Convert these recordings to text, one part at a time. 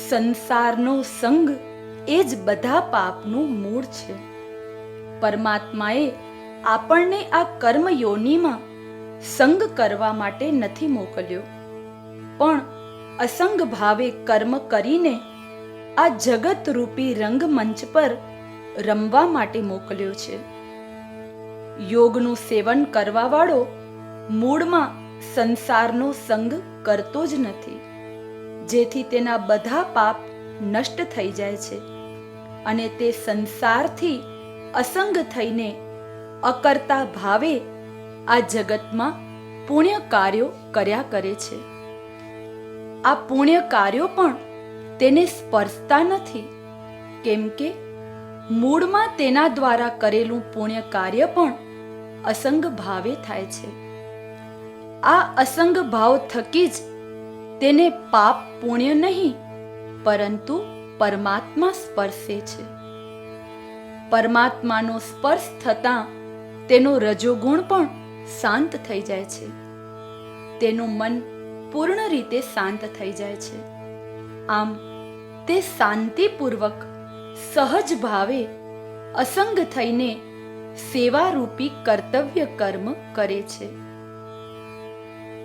સંસારનો સંગ એ જ બધા પાપનું મૂળ છે. પરમાત્માએ આપણને આ કર્મ યોનિમાં સંગ કરવા માટે નથી મોકલ્યો, પણ અસંગ ભાવે કર્મ કરીને આ જગત રૂપી રંગમંચ પર રમવા માટે મોકલ્યો છે. યોગનું સેવન કરવા વાળો મૂળમાં સંસારનો સંગ કરતો જ નથી, જેથી તેના બધા પાપ નષ્ટ થઈ જાય છે અને તે સંસારથી અસંગ થઈને અકર્તા ભાવે આ જગતમાં પુણ્ય કાર્યો કર્યા કરે છે. આ પુણ્ય કાર્યો પણ તેને સ્પર્શતા નથી, કેમ કે મૂળમાં તેના દ્વારા કરેલું પુણ્ય કાર્ય પણ અસંગ ભાવે થાય છે. આ અસંગ ભાવ થકી જ તેને પાપ પુણ્ય નહીં, પરંતુ પરમાત્મા સ્પર્શે છે. પરમાત્માનો સ્પર્શ થતાં તેનો રજોગુણ પણ શાંત થઈ જાય છે. તેનું મન પૂર્ણ રીતે શાંત થઈ જાય છે. આમ તે શાંતિપૂર્વક સહજ ભાવે અસંગ થઈને સેવારૂપી કર્તવ્ય કર્મ કરે છે.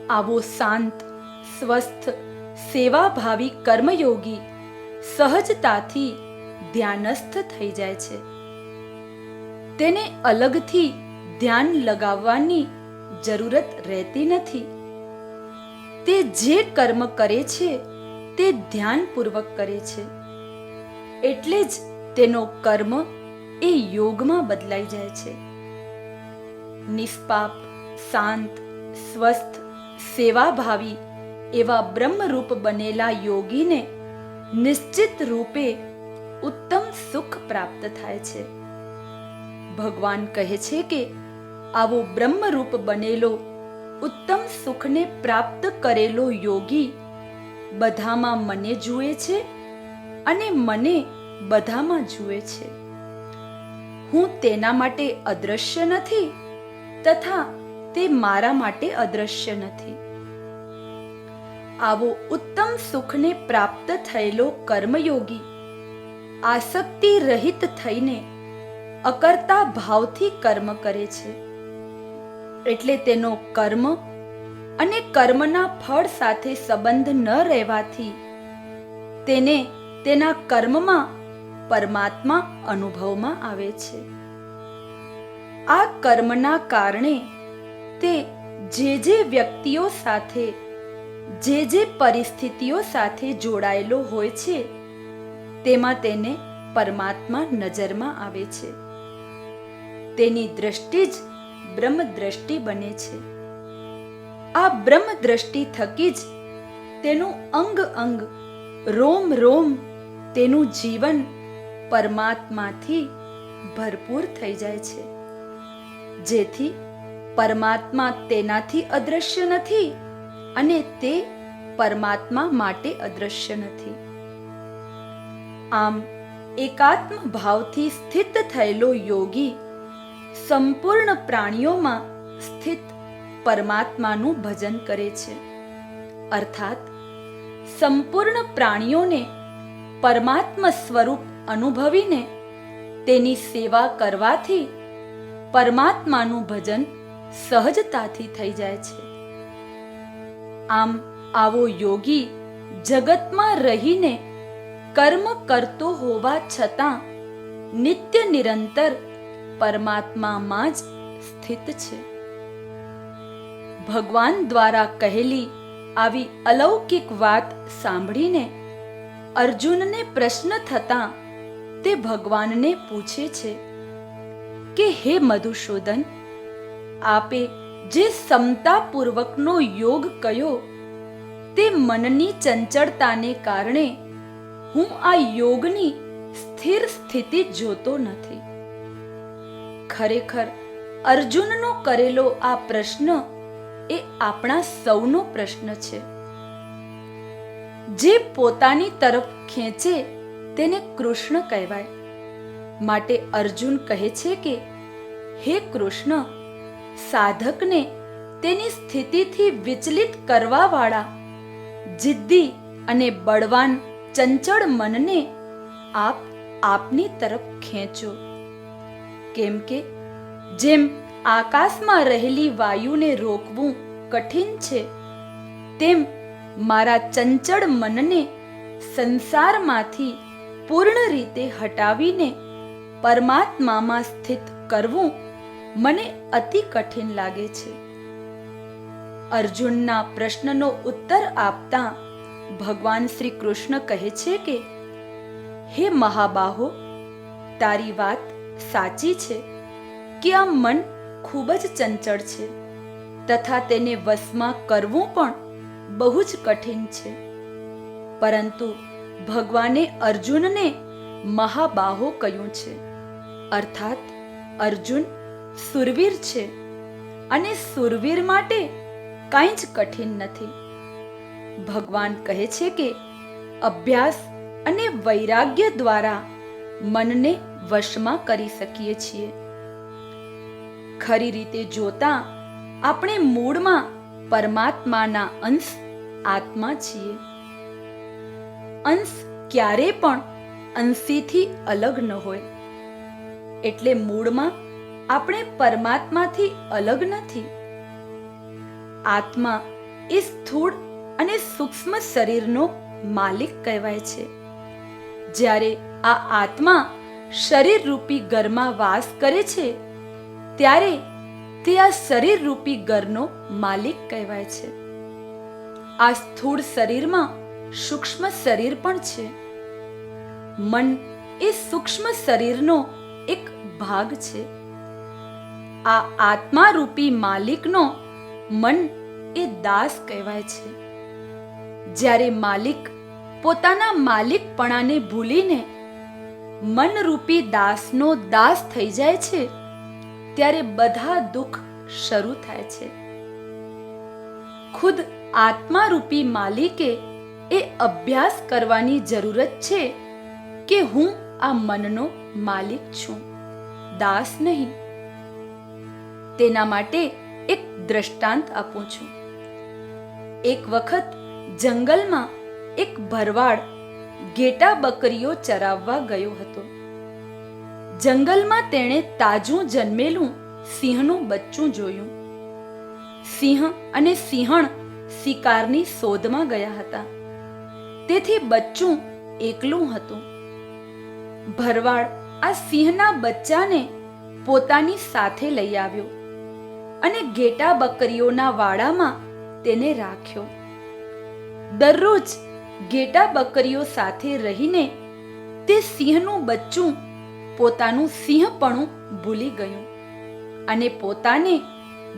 આવો શાંત, સ્વસ્થ, સેવાભાવી કર્મયોગી સહજતાથી ધ્યાનસ્થ થઈ જાય છે. તેને અલગથી ધ્યાન લગાવવાની જરૂરત રહેતી નથી. તે જે કર્મ કરે છે તે ધ્યાનપૂર્વક કરે છે, એટલે જ તેનો કર્મ એ યોગમાં બદલાઈ જાય છે. નિષ્પાપ, શાંત, સ્વસ્થ, સેવાભાવી એવા બ્રહ્મરૂપ બનેલા યોગીને નિશ્ચિત રૂપે ઉત્તમ સુખ પ્રાપ્ત થાય છે. ભગવાન કહે છે કે આવો બ્રહ્મરૂપ બનેલો ઉત્તમ સુખને પ્રાપ્ત કરેલો યોગી બધામાં મને જુએ છે અને મને બધામાં જુએ છે. હું તેના માટે અદ્રશ્ય નથી તથા તે મારા માટે અદ્રશ્ય નથી. આવો ઉત્તમ સુખને પ્રાપ્ત થયેલો કર્મયોગી આસક્તિ રહિત થઈને અકર્તા ભાવથી કર્મ કરે છે. એટલે તેનો કર્મ અને કર્મના ફળ સાથે સંબંધ ન રહેવાથી તેને તેના કર્મમાં પરમાત્મા અનુભવમાં આવે છે. આ કર્મના કારણે તે જે વ્યક્તિઓ સાથે જે પરિસ્થિતિઓ સાથે જોડાયેલો હોય છે તેમાં તેને પરમાત્મા નજરમાં આવે છે. તેની દ્રષ્ટિ જ બ્રહ્મ દ્રષ્ટિ બને છે. આ બ્રહ્મ દ્રષ્ટિ થકી જ તેનું અંગ અંગ, રોમ રોમ, તેનું જીવન પરમાત્માથી ભરપૂર થઈ જાય છે, જેથી પરમાત્મા તેનાથી અદ્રશ્ય નથી અને તે પરમાત્મા માટે અદ્રશ્ય નથી. આમ એકાત્મ ભાવથી સ્થિત થયેલો યોગી સંપૂર્ણ પ્રાણીઓમાં સ્થિત પરમાત્માનું ભજન કરે છે. અર્થાત સંપૂર્ણ પ્રાણીઓને પરમાત્મ સ્વરૂપ અનુભવીને તેની સેવા કરવાથી પરમાત્માનું ભજન સહજતાથી થઈ જાય છે. આમ આવો યોગી જગતમાં રહીને કર્મ કરતો હોવા છતાં નિત્ય નિરંતર પરમાત્મામાં જ સ્થિત છે. ભગવાન દ્વારા કહેલી આવી અલૌકિક વાત સાંભળીને અર્જુનને પ્રશ્ન થતાં તે ભગવાનને પૂછે છે કે હે મધુસૂદન, આપે જે સમતાપૂર્વકનો યોગ કયો તે મનની ચંચળતાને કારણે હું આ યોગની સ્થિર સ્થિતિ જોતો નથી. ખરેખર અર્જુનનો કરેલો આ પ્રશ્ન એ આપણા સૌનો પ્રશ્ન છે. જે પોતાની તરફ ખેંચે તેને કૃષ્ણ કહેવાય. માટે અર્જુન કહે છે કે હે કૃષ્ણ, સાધકને તેની સ્થિતિથી વિચલિત કરવા વાળા જિદ્દી અને બળવાન ચંચળ મનને આપ આપની તરફ ખેંચો. કેમ કે જેમ આકાશમાં રહેલી વાયુને રોકવું કઠિન છે, તેમ મારા ચંચળ મનને સંસારમાંથી પૂર્ણ રીતે હટાવીને પરમાત્મામાં સ્થિત કરવું મને અતિ કઠિન લાગે છે. અર્જુનના પ્રશ્નનો ઉત્તર આપતા ભગવાન શ્રી કૃષ્ણ કહે છે કે, હે મહાબાહો, તારી વાત સાચી છે કે આ મન ખૂબ જ ચંચળ છે તથા તેને વશમાં કરવું પણ બહુ જ કઠિન છે. પરંતુ ભગવાને અર્જુનને મહાબાહો કહ્યું છે, અર્થાત અર્જુન સુરવીર છે અને સુરવીર માટે કાંઈ જ કઠિન નથી. ભગવાન કહે છે કે અભ્યાસ અને વૈરાગ્ય દ્વારા મનને વશમાં કરી શકીએ છીએ. ખરી રીતે જોતા આપણે મૂળમાં પરમાત્માના અંશ આત્મા છીએ. અંશ ક્યારે પણ અંશીથી અલગ ન હોય. એટલે મૂળમાં આપણે પરમાત્માથી અલગ નથી. આત્મા એ સ્થૂળ અને સૂક્ષ્મ શરીરનો માલિક કહેવાય છે. જ્યારે આ આત્મા શરીર રૂપી ઘરમાં વાસ કરે છે, ત્યારે તે આ શરીર રૂપી ઘરનો માલિક કહેવાય છે. આ સ્થૂળ શરીરમાં સૂક્ષ્મ શરીર પણ છે. મન એ સૂક્ષ્મ શરીરનો એક ભાગ છે. આ આત્મા રૂપી માલિકનો મન એ દાસ કહેવાય છે. જ્યારે માલિક પોતાના માલિકપણાને ભૂલીને મનરૂપી દાસનો દાસ થઈ જાય છે, ત્યારે બધા દુઃખ શરૂ થાય છે. ખુદ આત્મારૂપી માલિકે એ અભ્યાસ કરવાની જરૂરત છે કે હું આ મનનો માલિક છું, દાસ નહીં. તેના માટે એક દ્રષ્ટાંત આપું છું. એક વખત જંગલમાં એક ભરવાડ ઘેટા બકરીઓ ચરાવવા ગયો હતો. જંગલમાં તેણે તાજું જન્મેલું સિંહનું બચ્ચું જોયું. સિંહ અને સિંહણ શિકારની શોધમાં ગયા હતા, તેથી બચ્ચું એકલું હતું. ભરવાડ આ સિંહના બચ્ચાને પોતાની સાથે લઈ આવ્યો અને ઘેટા બકરીઓના વાડામાં તેને રાખ્યો. દરરોજ ઘેટા બકરીઓ સાથે રહીને તે સિંહનું બચ્ચું પોતાનું સિંહપણું ભૂલી ગયું અને પોતાને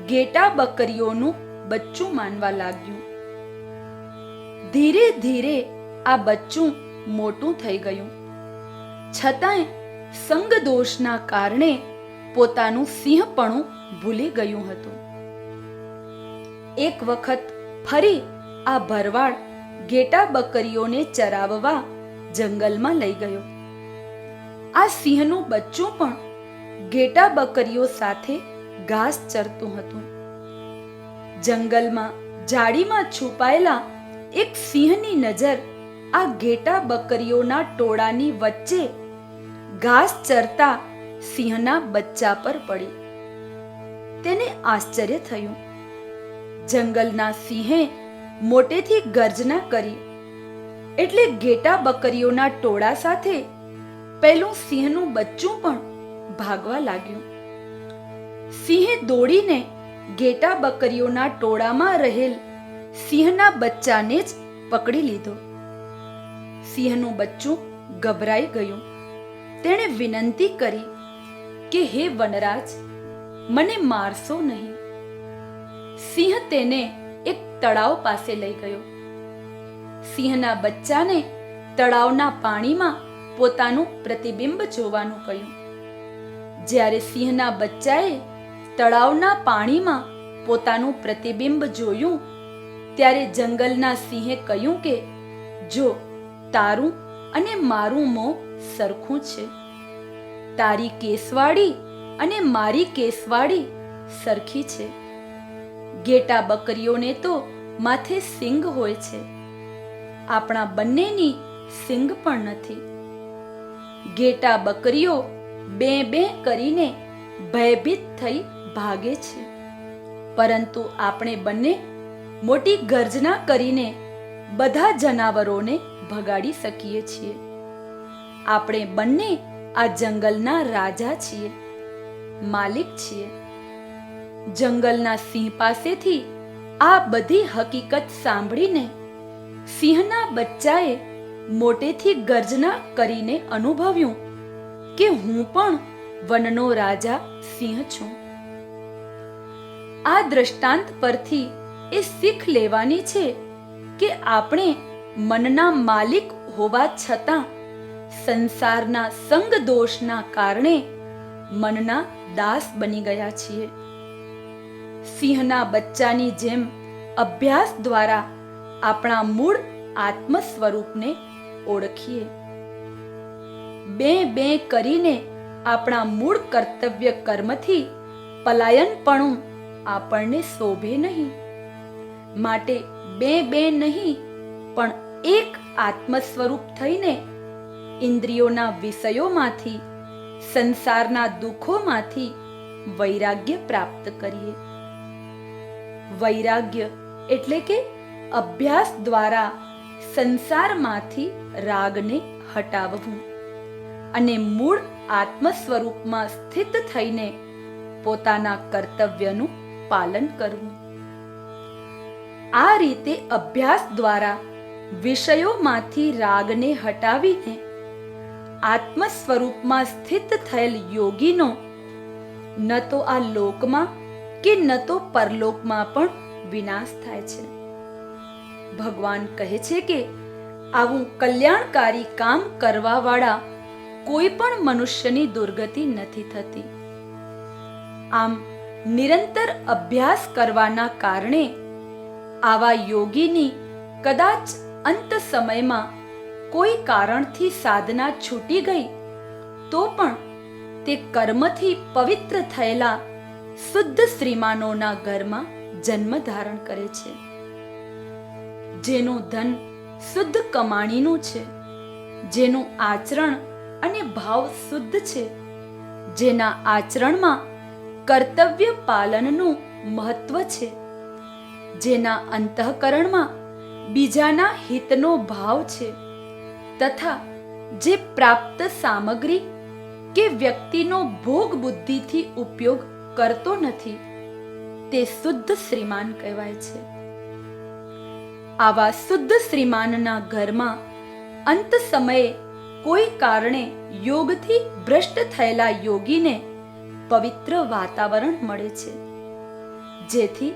ઘેટા બકરીઓનું બચ્ચું માનવા લાગ્યું. ધીરે ધીરે આ બચ્ચું મોટું થઈ ગયું, છતાંય સંગ દોષના કારણે પોતાનું સિંહપણું ભૂલી ગયું હતું. એક વખત ફરી આ ભરવાડ ઘેટા બકરીઓને ચરાવવા જંગલમાં લઈ ગયો. આ સિંહનું બચ્ચું પણ ઘેટા બકરીઓ સાથે ઘાસ ચરતું હતું. જંગલમાં ઝાડીમાં છુપાયેલા એક સિંહની નજર આ ઘેટા બકરીઓના ટોળાની વચ્ચે ઘાસ ચરતા સિંહના બચ્ચા પર પડી. તેને આશ્ચર્ય થયું. જંગલના સિંહે મોટેથી ગર્જના કરી એટલે ઘેટા બકરીઓના ટોળા સાથે પેલું સિંહનું બચ્ચું પણ ભાગવા લાગ્યું. સિંહે દોડીને ઘેટા બકરીઓના ટોળામાં રહેલ સિંહના બચ્ચાને જ પકડી લીધો. સિંહનું બચ્ચું ગભરાઈ ગયું. તેણે વિનંતી કરી કે હે વનરાજ, મને મારશો નહીં. સિંહ તેને એક તળાવ પાસે લઈ ગયો. સિંહના બચ્ચાને તળાવના પાણીમાં પોતાનું પ્રતિબિંબ જોવાનું કહ્યું. જ્યારે સિંહના બચ્ચાએ તળાવના પાણીમાં પોતાનું પ્રતિબિંબ જોયું, ત્યારે જંગલના સિંહે કહ્યું કે જો તારું અને મારું મોં સરખું છે. તારી કેસવાડી અને મારી કેસવાડી સરખી છે. ઘેટા બકરીઓને તો માથે સિંગ હોય છે. આપણા બંનેની સિંગ પણ નથી. ઘેટા બકરીઓ બે બે કરીને ભયભીત થઈ ભાગે છે, પરંતુ આપણે બંને મોટી ગર્જના કરીને બધા જનાવરોને ભગાડી શકીએ છીએ. આપણે બંને આ જંગલના રાજા છીએ, માલિક છીએ. જંગલના સિંહ પાસેથી આ બધી હકીકત સાંભળીને સિંહના બચ્ચાએ મોટેથી ગર્જના કરીને અનુભવ્યું કે હું પણ વનનો રાજા સિંહ છું. આ દ્રષ્ટાંત પરથી એ શીખ લેવાની છે કે આપણે મનના માલિક હોવા છતાં સંસારના સંગ દોષના કારણે મનના દાસ બની ગયા છીએ. સિંહના બચ્ચાની જેમ અભ્યાસ દ્વારા આપણા મૂળ આત્મ સ્વરૂપને ઓળખીએ. બે બે કરીને આપણા મૂળ કર્તવ્ય કર્મથી પલાયનપણું આપણને શોભે નહીં. માટે બે બે નહીં પણ એક આત્મ સ્વરૂપ થઈને ઇન્દ્રિયોના વિષયોમાંથી, સંસારના દુઃખોમાંથી વૈરાગ્ય પ્રાપ્ત કરીએ. વૈરાગ્ય એટલે કે અભ્યાસ દ્વારા સંસારમાંથી રાગને હટાવવું અને મૂળ આત્મ સ્વરૂપમાં સ્થિત થઈને પોતાના કર્તવ્યનું પાલન કરવું. આ રીતે અભ્યાસ દ્વારા વિષયોમાંથી રાગને હટાવીને આત્મ સ્વરૂપમાં સ્થિત થયેલ યોગીનો ન તો આ લોકમાં કે ન તો પરલોકમાં પણ વિનાશ થાય છે. ભગવાન કહે છે કે આવું કલ્યાણકારી કામ કરવા વાળા કોઈ પણ મનુષ્યની દુર્ગતિ નથી થતી. આમ નિરંતર અભ્યાસ કરવાના કારણે આવા યોગીની કદાચ અંત સમયમાં કોઈ કારણથી સાધના છૂટી ગઈ તો પણ તે કર્મથી પવિત્ર થયેલા શુદ્ધ શ્રીમાનોના ઘરમાં જન્મ ધારણ કરે છે. જેનું ધન શુદ્ધ કમાણીનું છે, જેનું આચરણ અને ભાવ શુદ્ધ છે, જેના આચરણમાં કર્તવ્ય પાલનનું મહત્વ છે, જેના અંતઃકરણમાં બીજાના હિતનો ભાવ છે, તથા જે પ્રાપ્ત સામગ્રી કે વ્યક્તિનો ભોગ બુદ્ધિથી ઉપયોગ કરતો નથી, તે શુદ્ધ શ્રીમાન કહેવાય છે. આવા શુદ્ધ શ્રીમાનના ઘરમાં અંત સમયે કોઈ કારણે યોગથી ભ્રષ્ટ થયેલા યોગીને પવિત્ર વાતાવરણ મળે છે, જેથી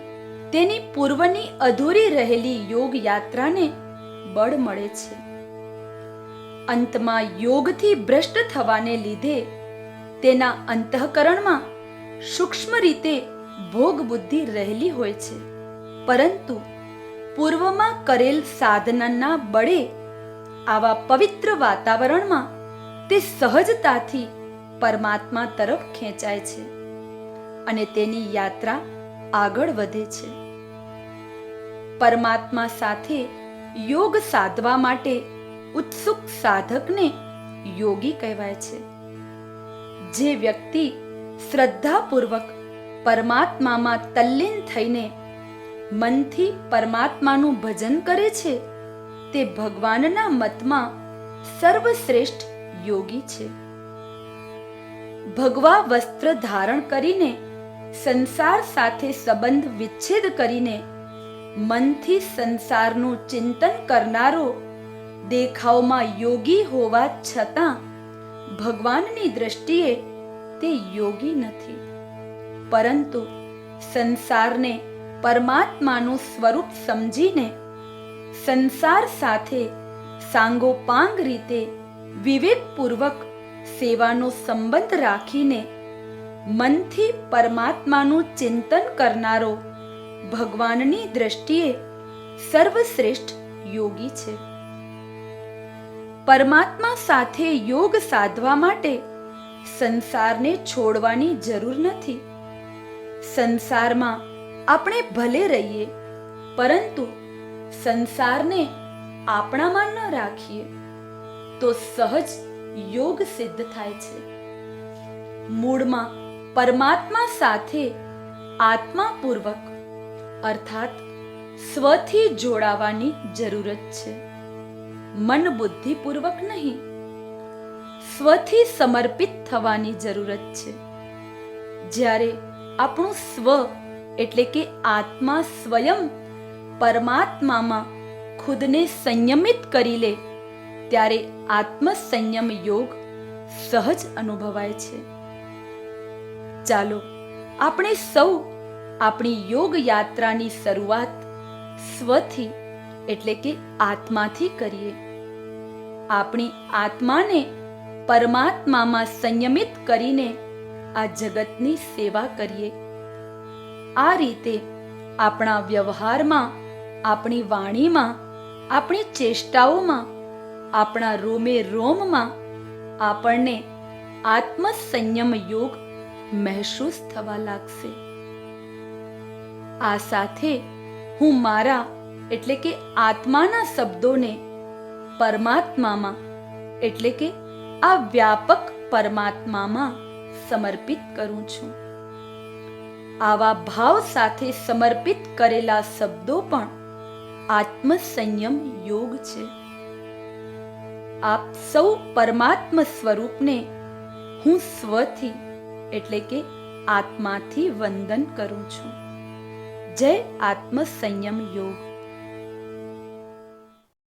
તેની પૂર્વની અધૂરી રહેલી યોગ યાત્રાને બળ મળે છે. અંતમાં યોગથી ભ્રષ્ટ થવાને લીધે તેના અંતઃકરણમાં સૂક્ષ્મ રીતે ભોગ બુદ્ધિ રહેલી હોય છે, પરંતુ પૂર્વમાં કરેલ સાધનાના બળે આવા પવિત્ર વાતાવરણમાં તે સહજતાથી પરમાત્મા તરફ ખેંચાય છે અને તેની યાત્રા આગળ વધે છે. પરમાત્મા સાથે યોગ સાધવા માટે ઉત્સુક સાધકને યોગી કહેવાય છે. જે વ્યક્તિ શ્રદ્ધાપૂર્વક પરમાત્મામાં તલ્લીન થઈને મનથી પરમાત્માનું ભજન કરે છે, તે ભગવાનના મતમાં સર્વશ્રેષ્ઠ યોગી છે. ભગવા વસ્ત્ર ધારણ કરીને સંસાર સાથે સંબંધ વિચ્છેદ કરીને મનથી સંસારનું ચિંતન કરનારો દેખાવમાં યોગી હોવા છતાં ભગવાનની દ્રષ્ટિએ તે યોગી નથી, પરંતુ સંસારને પરમાત્માનું સ્વરૂપ સમજીને સંસાર સાથે સાંગોપાંગ રીતે વિવેકપૂર્વક સેવાનો સંબંધ રાખીને મનથી પરમાત્માનું ચિંતન કરનારો ભગવાનની દ્રષ્ટિએ સર્વશ્રેષ્ઠ યોગી છે. પરમાત્મા સાથે યોગ સાધવા માટે સંસારને છોડવાની જરૂર નથી. સંસારમાં આપણે ભલે રહીએ, પરંતુ સંસારને આપણામાં ન રાખીએ. તો સહજ યોગ સિદ્ધ થાય છે. મૂળમાં પરમાત્મા સાથે આત્માપૂર્વક અર્થાત સ્વથી જોડાવાની જરૂરત છે. મન બુદ્ધિપૂર્વક નહીં, સ્વથી સમર્પિત થવાની જરૂરત છે. જ્યારે આપણું સ્વ એટલે કે આત્મા સ્વયં પરમાત્મામાં ખુદને સંયમિત કરી લે ત્યારે આત્મસંયમ યોગ સહજ અનુભવાય છે. ચાલો આપણે સૌ આપણી યોગ યાત્રાની શરૂઆત સ્વથી એટલે કે આત્માથી કરીએ. આપણી આત્માને પરમાત્મામાં સંયમિત કરીને આ જગતની સેવા કરીએ. આ રીતે આપણા વ્યવહારમાં, આપણી વાણીમાં, આપણી ચેષ્ટાઓમાં, આપણા રોમે રોમમાં આપણને આત્મસંયમ યોગ મહેસૂસ થવા લાગશે. આ સાથે હું મારા એટલે કે આત્માના શબ્દોને પરમાત્મામાં એટલે કે આ વ્યાપક પરમાત્મામાં સમર્પિત કરું છું. આવા ભાવ સાથે સમર્પિત કરેલા શબ્દો પણ આત્મસંયમ યોગ છે. આપ સૌ પરમાત્મ સ્વરૂપને હું સ્વથી એટલે કે આત્માથી વંદન કરું છું. જય આત્મસંયમ યોગ.